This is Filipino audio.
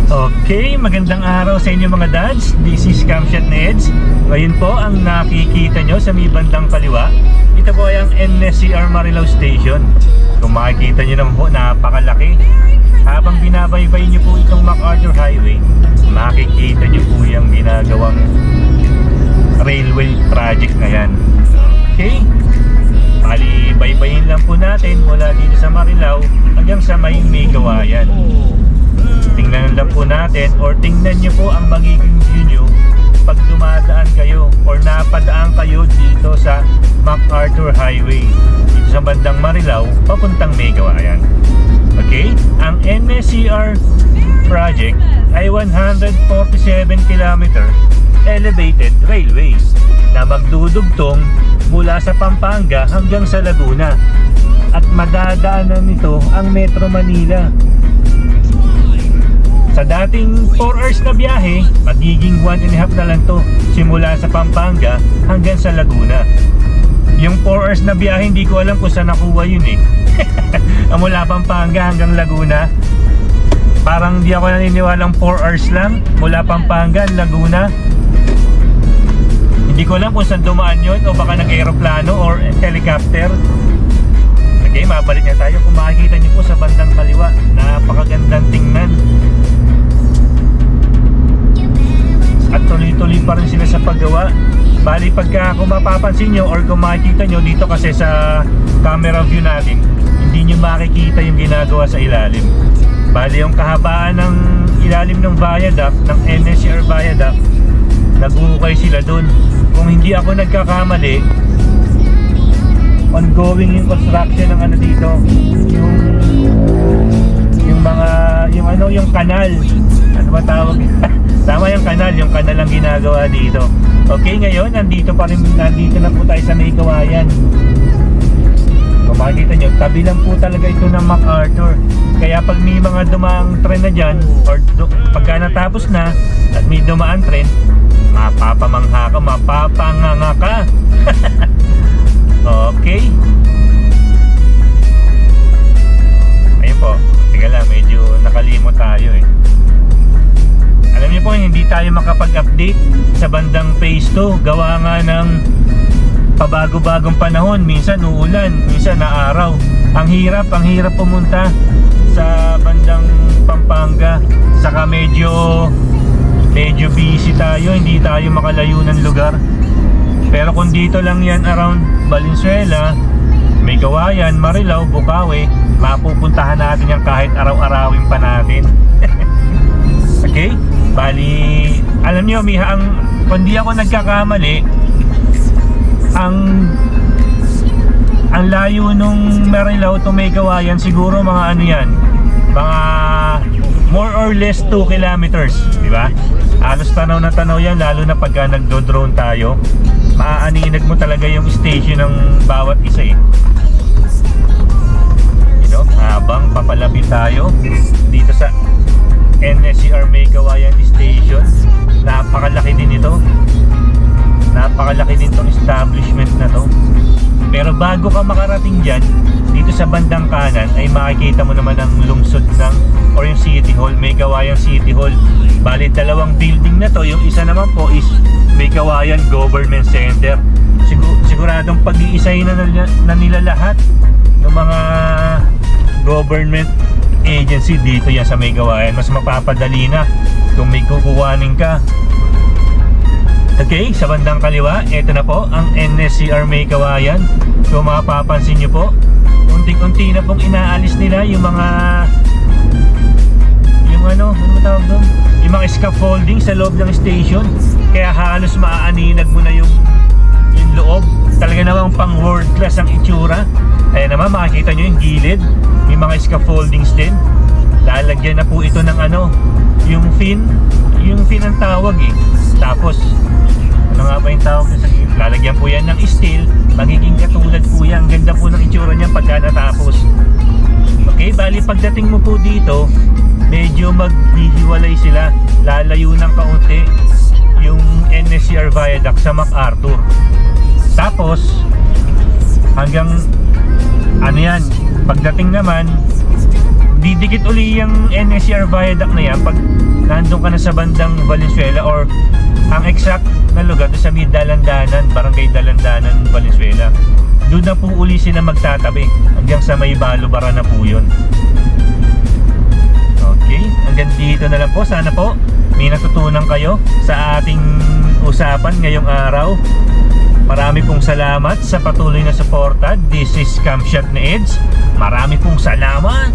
Okay, magandang araw sa inyo mga dads. This is Camshot Neds. Ngayon po ang nakikita nyo sa may bandang kaliwa, ito po ay ang NSCR Marilao Station. Kung makikita nyo naman po, napakalaki. Habang binabaybay nyo po itong MacArthur Highway, makikita nyo po yung ginagawang railway project na yan. Okay, bali baybayin lang po natin mula dito sa Marilao hanggang sa may Kawayan. Tingnan lang po natin or tingnan nyo po ang magiging view nyo pag dumadaan kayo or napadaan kayo dito sa MacArthur Highway dito sa bandang Marilao papuntang Kawayan. Okay, ang NSCR project ay 147 km elevated railway na magdudugtong mula sa Pampanga hanggang sa Laguna at madadaanan nito ang Metro Manila. Sa dating 4 hours na biyahe, magiging 1.5 na lang to simula sa Pampanga hanggang sa Laguna. Yung 4 hours na biyahe, hindi ko alam kung saan nakuha yun eh. Mula Pampanga hanggang Laguna, parang di ako naniniwalang 4 hours lang mula Pampanga, Laguna. Hindi ko alam kung saan dumaan yun o baka nag-aeroplano or helicopter. Okay, mabalik na tayo. Kung makikita niyo po sa bandang kaliwa, napakagandang tingnan. At tuloy-tuloy pa rin sila sa paggawa. Bali pagka kung mapapansin nyo or kung makikita nyo dito kasi sa camera view natin, hindi nyo makikita yung ginagawa sa ilalim. Bali yung kahabaan ng ilalim ng viaduct, ng NSCR viaduct, nag-uukay sila dun. Kung hindi ako nagkakamali, ongoing yung construction ng ano dito, yung mga yung kanal, ano ba tawag? Tama, yung kanal ang ginagawa dito. Okay, ngayon nandito na po tayo sa Kawayan. Kung makikita nyo, tabi lang po talaga ito ng MacArthur. Kaya pag may mga dumaang tren na dyan, or pagka natapos na at may dumaan tren, mapapamangha ka, mapapanganga ka. Okay. Ayun po, tingnan lang, medyo nakalimot tayo eh. Alam niyo po, hindi tayo makapag-update sa bandang phase 2. Gawa nga ng pabago-bagong panahon. Minsan uulan, minsan naaraw. Ang hirap pumunta sa bandang Pampanga. Saka medyo busy tayo, hindi tayo makalayo ng lugar. Pero kung dito lang yan around Valenzuela, Kawayan, Marilao, Bukawi, mapupuntahan natin yan kahit araw-arawin pa natin. Okay? Bali, alam niyo, kung di ako nagkakamali, ang layo nung Marilao to Kawayan siguro mga ano yan, mga more or less 2 kilometers, di ba? Halos tanaw na tanaw yan, lalo na pagka nagdo-drone tayo. Maaaninag mo talaga yung station ng bawat isa eh. You know, habang papalapit tayo dito sa NSCR Kawayan Station, napakalaki din ito. Napakalaki din tong establishment na to. Pero bago ka makarating dyan, dito sa bandang kanan ay makikita mo naman ang lungsod ng or yung City Hall, Kawayan City Hall. Bali dalawang building na to. Yung isa naman po is Kawayan Government Center. Siguradong pag-iisahin na nila lahat ng mga government agency dito yan sa Kawayan. Mas mapapadali na kung may kukuhanin ka. Okay, sa bandang kaliwa, ito na po ang NSCR Kawayan. Kung mapapansin nyo po, unti-unti na pong inaalis nila yung mga ano ba tawag doon? Yung mga scaffolding sa loob ng station. Kaya halos maaaninag mo na yung loob. Talaga namang pang world class ang itsura. Ayan naman, makikita nyo yung gilid, may mga scaffoldings din. Lalagyan na po ito ng ano, yung fin ang tawag eh. Tapos ano nga ba yung tawag sa gilid? Lalagyan po yan ng steel. Magiging katulad po yan. Ganda po ng itsura niyan pagka natapos. Okay, bali pagdating mo po dito, medyo maghihiwalay sila. Lalayo ng kaunti yung NSCR Viaduct sa MacArthur. Tapos hanggang ano yan, pagdating naman didikit uli yung NSCR Viaduct na yan. Pag nandun ka na sa bandang Valenzuela, or ang exact na lugar doon sa may Dalandanan, Barangay Dalandanan, Valenzuela. Doon na po uli sila magtatabi hanggang sa may Balubara na po yun. Okay, hanggang dito na lang po. Sana po may natutunan kayo sa ating usapan ngayong araw. Marami pong salamat sa patuloy na suporta. This is Camshot ni Eds. Marami pong salamat.